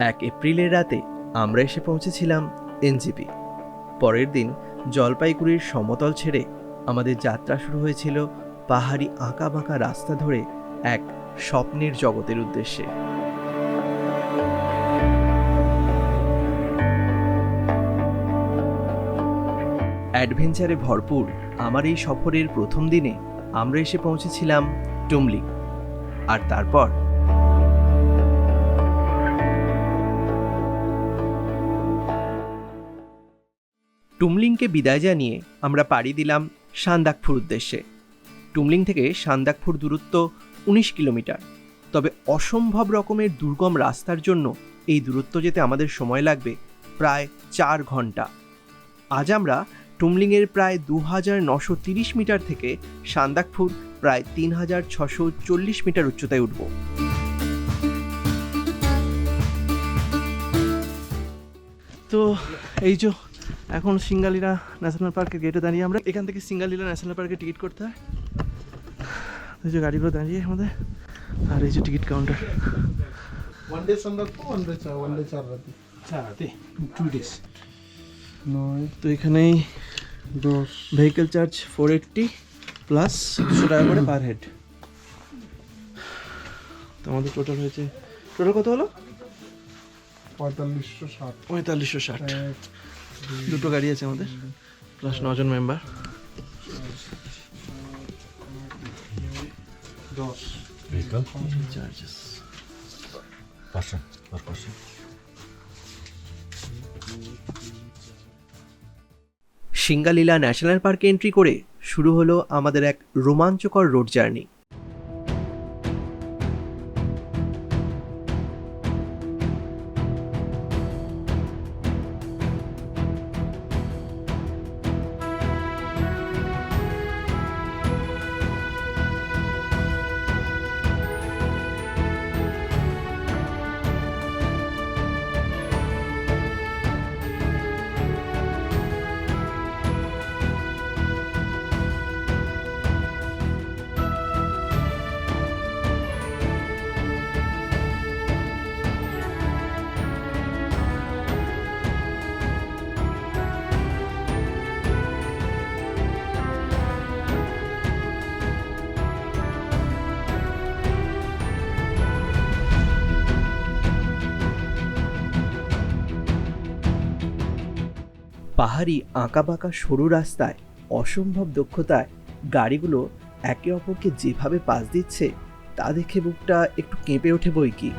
1 এপ্রিলের রাতে আমরা এসে পৌঁছেছিলাম এনজেপি। পরের দিন জলপাইগুড়ির সমতল ছেড়ে আমাদের যাত্রা শুরু হয়েছিল পাহাড়ি আঁকাবাঁকা রাস্তা ধরে এক স্বপ্নের জগতের উদ্দেশ্যে। অ্যাডভেঞ্চারে ভরপুর আমার এই সফরের প্রথম দিনে আমরা এসে পৌঁছেছিলাম টুমলিং। আর তারপর টুমলিংকে বিদায় জানিয়ে আমরা পাড়ি দিলাম সান্দাকফুর উদ্দেশ্যে। টুমলিং থেকে সান্দাকফুর দূরত্ব 19 কিলোমিটার। তবে অসম্ভব রকমের দুর্গম রাস্তার জন্য এই দূরত্ব যেতে আমাদের সময় লাগবে প্রায় 4 ঘন্টা। আজ আমরা টুমলিংয়ের প্রায় 2930 মিটার থেকে সান্দাকফুর প্রায় 3640 মিটার উচ্চতায় উঠব। তো এই যে এখন সিঙ্গালীলা ন্যাশনাল পার্কের গেটে দাঁড়িয়ে আমরা। এখান থেকে সিঙ্গালীলা ন্যাশনাল পার্কে টিকিট করতে হয়। এই যে গাড়িগুলো দাঁড়িয়ে আমাদের, আর এই যে ticket counter. One day Sandakpur, one day Charrati. Charrati, 2 days. তো এখানেই ভেহিকেল চার্জ 480 প্লাস 200 টাকা করে পার হেড। তো আমাদের টোটাল হয়েছে, টোটাল কত হলো? 4560. 4560। দুটো গাড়ি আছে আমাদের, প্লাস 9 জন member. 10 vehicle charges 500 per person. Singalila national পার্কে এন্ট্রি করে শুরু হলো আমাদের এক রোমাঞ্চকর রোড জার্নি। পাহাড়ি আঁকাবাঁকা সরু রাস্তায় অসম্ভব দক্ষতায় গাড়িগুলো একে অপরকে যেভাবে পাশ দিচ্ছে তা দেখে বুকটা একটু কেঁপে ওঠে বই কি।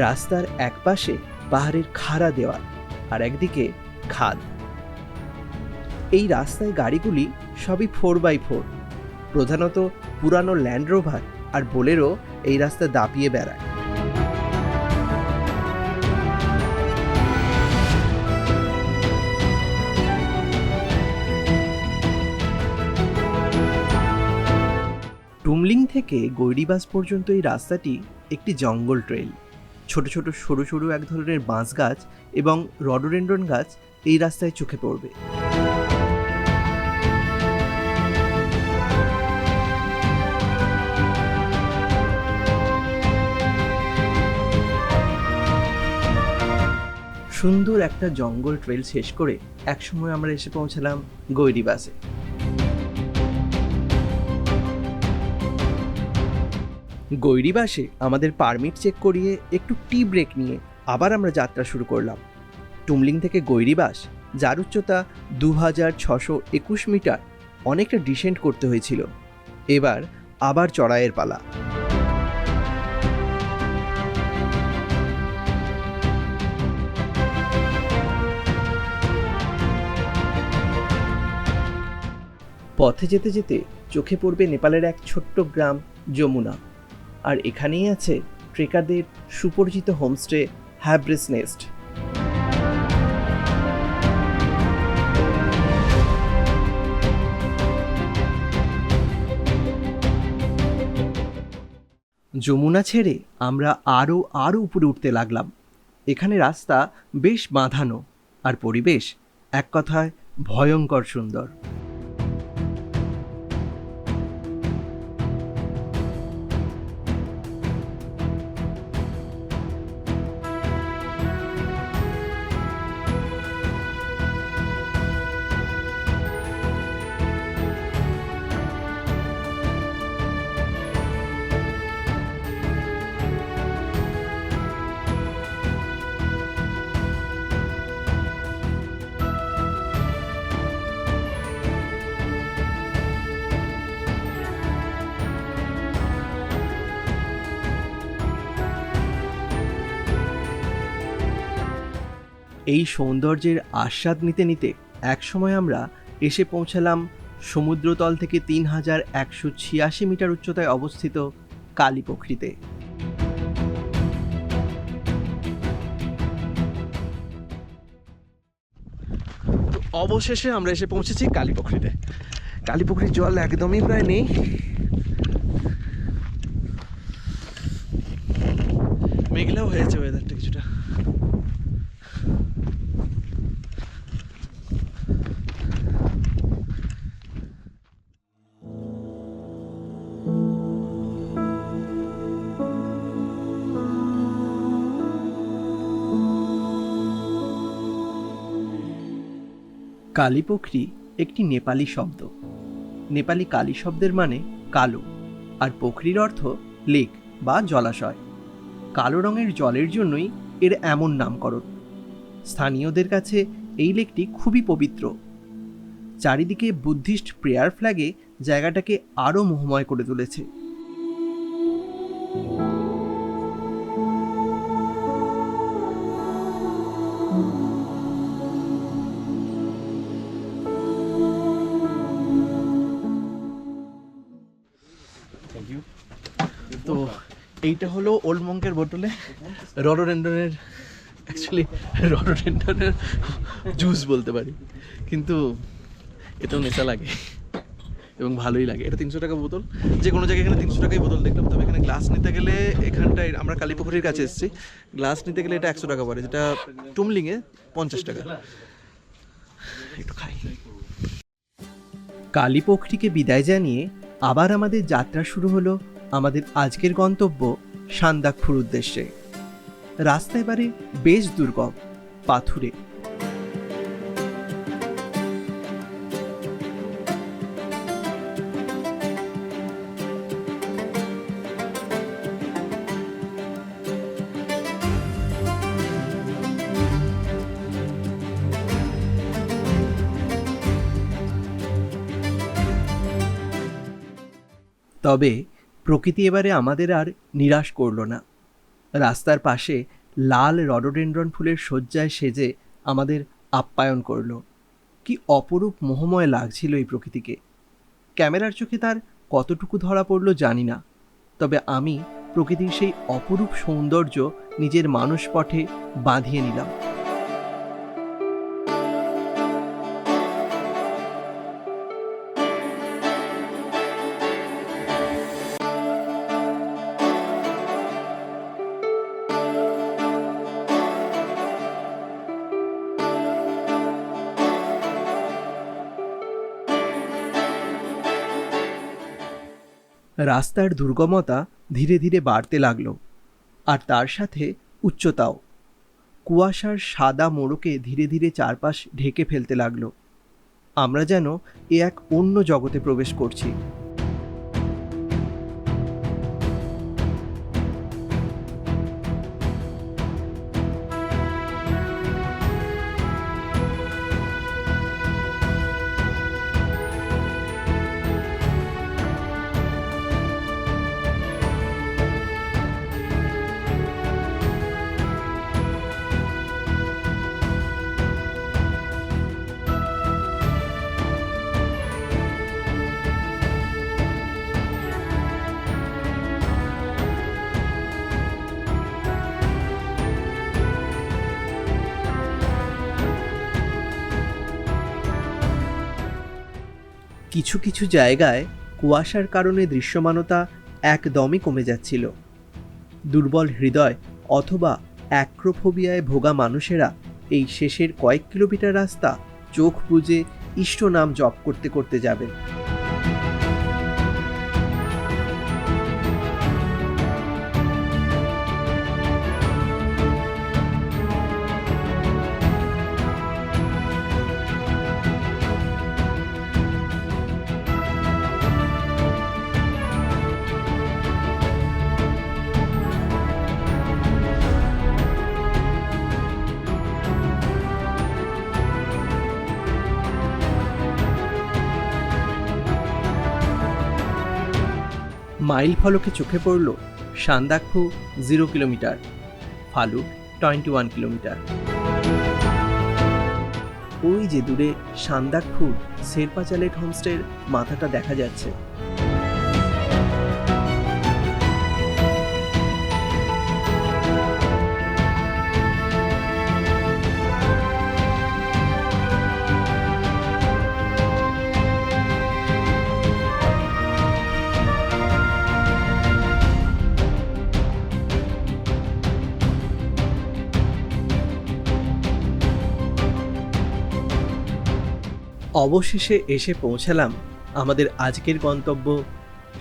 রাস্তার এক পাশে পাহাড়ের খাড়া দেওয়াল আর একদিকে খাদ। এই রাস্তায় গাড়িগুলি সবই 4x4, প্রধানত পুরানো ল্যান্ড রোভার আর বোলেরো এই রাস্তা দাপিয়ে বেড়ায়। টুমলিং থেকে গৈরিবাস পর্যন্ত এই রাস্তাটি একটি জঙ্গল ট্রেল। ছোট ছোট সরু সরু এক ধরনের বাঁশ গাছ এবং রডোডেন্ড্রন গাছ এই রাস্তায় চোখে পড়বে। সুন্দর একটা জঙ্গল ট্রেল শেষ করে একসময় আমরা এসে পৌঁছালাম গৈরিবাসে। গৈরিবাসে আমাদের পারমিট চেক করিয়ে একটু টি ব্রেক নিয়ে আবার আমরা যাত্রা শুরু করলাম। টুমলিং থেকে গৈরিবাস, যার উচ্চতা 2621 মিটার, অনেকটা ডিসেন্ট করতে হয়েছিল। এবার আবার চড়াইয়ের পালা। পথে যেতে যেতে চোখে পড়বে নেপালের এক ছোট্ট গ্রাম যমুনা। আর এখানেই আছে ট্রেকারদের সুপরিচিত হোমস্টে হ্যাব্রেস নেস্ট। যমুনা ছেড়ে আমরা আরও উপরে উঠতে লাগলাম। এখানে রাস্তা বেশ বাঁধানো, আর পরিবেশ এক কথায় ভয়ঙ্কর সুন্দর। এই সৌন্দর্যের আস্বাদ নিতে নিতে একসময় আমরা এসে পৌঁছালাম সমুদ্রতল থেকে 3186 মিটার উচ্চতায় অবস্থিত কালীপোখরিতে। তো অবশেষে আমরা এসে পৌঁছেছি কালীপোখরিতে। কালীপোখরির জল একদমই প্রায় নেই, মেঘলাও হয়েছে ওয়েদারটা কিছুটা। কালীপোখরি একটি নেপালি শব্দ। নেপালি কালী শব্দের মানে কালো, আর পোখরির অর্থ লেক বা জলাশয়। কালো রঙের জলের জন্যই এর এমন নামকরণ। স্থানীয়দের কাছে এই লেকটি খুবই পবিত্র। চারিদিকে বুদ্ধিস্ট প্রেয়ার ফ্ল্যাগে জায়গাটাকে আরও মোহময় করে তুলেছে। তো এইটা হলো ওল্ড মঙ্কের বোতলে রডোডেন্ড্রনের, অ্যাকচুয়ালি রডোডেন্ড্রনের জুস বলতে পারি, কিন্তু এটাও নেশা লাগে এবং ভালোই লাগে। এটা 300 টাকা বোতল, যে কোনো জায়গায় এখানে 300 টাকাই বোতল দেখলাম। তবে এখানে গ্লাস নিতে গেলে, এখানটায় আমরা কালীপুকুরির কাছে এসেছি, গ্লাস নিতে গেলে এটা 100 টাকা পড়ে, যেটা টুমলিংয়ে 50 টাকা। একটু খাই। কালীপোখরিকে বিদায় জানিয়ে আবার আমাদের যাত্রা শুরু হলো আমাদের আজকের গন্তব্য সান্দাকফুর উদ্দেশ্যে। রাস্তা এবারে বেশ দুর্গম, পাথুরে। তবে প্রকৃতি এবারে আমাদের আর নিরাশ করল না। রাস্তার পাশে লাল রডোডেন্ড্রন ফুলের শয্যায় সেজে আমাদের আপ্যায়ন করল। কি অপরূপ মোহময় লাগছিল এই প্রকৃতিকে। ক্যামেরার চোখে তার কতটুকু ধরা পড়ল জানি না, তবে আমি প্রকৃতির সেই অপরূপ সৌন্দর্য নিজের মানসপটে বাঁধিয়ে নিলাম। রাস্তার দুর্গমতা ধীরে ধীরে বাড়তে লাগলো, আর তার সাথে উচ্চতাও। কুয়াশার সাদা মোড়কে ধীরে ধীরে চারপাশ ঢেকে ফেলতে লাগলো। আমরা যেন এক অন্য জগতে প্রবেশ করছি। কিছু কিছু জায়গায় কুয়াশার কারণে দৃশ্যমানতা একদমই কমে যাচ্ছিল। দুর্বল হৃদয় অথবা অ্যাক্রোফোবিয়ায় ভোগা মানুষেরা এই শেষের কয়েক কিলোমিটার রাস্তা চোখ বুজে ইষ্ট নাম জপ করতে করতে যাবেন। মাইল ফলকে চোখে পড়ল সান্দাকফু 0 কিলোমিটার, ফালুট 21 কিলোমিটার। ওই যে দূরে সান্দাকফু শেরপাচালেট হোমস্টের মাথাটা দেখা যাচ্ছে। অবশেষে এসে পৌঁছালাম আমাদের আজকের গন্তব্য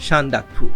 সান্দাকফু।